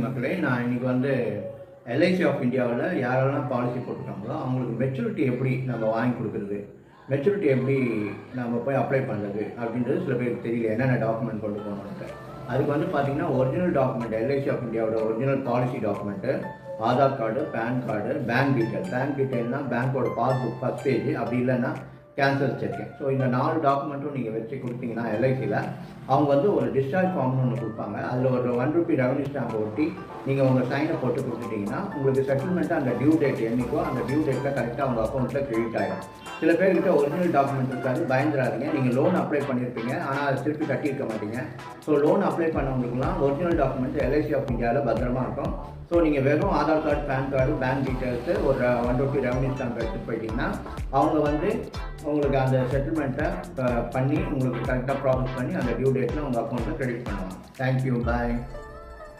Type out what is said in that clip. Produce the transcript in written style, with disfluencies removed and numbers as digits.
மக்களே. நான் இன்னைக்கு வந்து எல்ஐசி ஆஃப் இந்தியாவில் யாரெல்லாம் பாலிசி போட்டிருக்காங்களோ அவங்களுக்கு மெச்சூரிட்டி எப்படி நம்ம வாங்கி கொடுக்குறது, மெச்சூரிட்டி எப்படி நம்ம போய் அப்ளை பண்ணுறது அப்படின்றது சில பேருக்கு தெரியல. என்னென்ன டாக்குமெண்ட் கொண்டு போகணுன்ட்டு அதுக்கு வந்து பார்த்தீங்கன்னா ஒரிஜினல் டாக்குமெண்ட், எல்ஐசி ஆஃப் இந்தியாவோட original policy document, Aadhaar card, PAN card, bank டீட்டெயில்னால் பேங்க்கோட பாஸ்புக் ஃபஸ்ட் பேஜ், அப்படி இல்லைன்னா கேன்சல் செக்கு. ஸோ இந்த 4 டாக்குமெண்ட்டும் நீங்கள் வச்சு கொடுத்தீங்கன்னா எல்ஐசியில் அவங்க வந்து ஒரு டிஸ்சார்ஜ் ஃபார்ம்னு ஒன்று கொடுப்பாங்க. அதில் ஒரு ₹1 ரெவன்யூ ஸ்டாம்பை ஒட்டி நீங்கள் உங்கள் சைனை போட்டு கொடுத்துட்டிங்கன்னா உங்களுக்கு செட்டில்மெண்ட்டாக அந்த டியூ டேட் என்றைக்கோ அந்த டியூ டேட்டில் கரெக்டாக உங்கள் அக்கௌண்ட்டில் கிரெடிட் ஆகிடும். சில பேர்கிட்ட ஒரிஜினல் டாக்குமெண்ட் இருக்காது, பயந்துடாதீங்க. நீங்கள் லோன் அப்ளை பண்ணியிருப்பீங்க, ஆனால் அதை திருப்பி கட்டியிருக்க மாட்டீங்க. ஸோ லோன் அப்ளை பண்ணவங்களுக்குலாம் ஒரிஜினல் டாக்குமெண்ட் எல்ஐசி ஆஃப் இந்தியாவில் பத்திரமா இருக்கும். ஸோ நீங்கள் வெறும் Aadhaar card, PAN card, bank details, ஒரு ₹1 ரெவன்யூ ஸ்டாம்ப் எடுத்துகிட்டு போயிட்டீங்கன்னா அவங்க வந்து உங்களுக்கு அந்த செட்டில்மெண்ட்டை பண்ணி உங்களுக்கு கரெக்டாக ப்ராசஸ் பண்ணி அந்த டியூ டேட்டில் உங்கள் அக்கௌண்ட்டில் கிரெடிட் பண்ணுவாங்க. தேங்க்யூ, பாய்.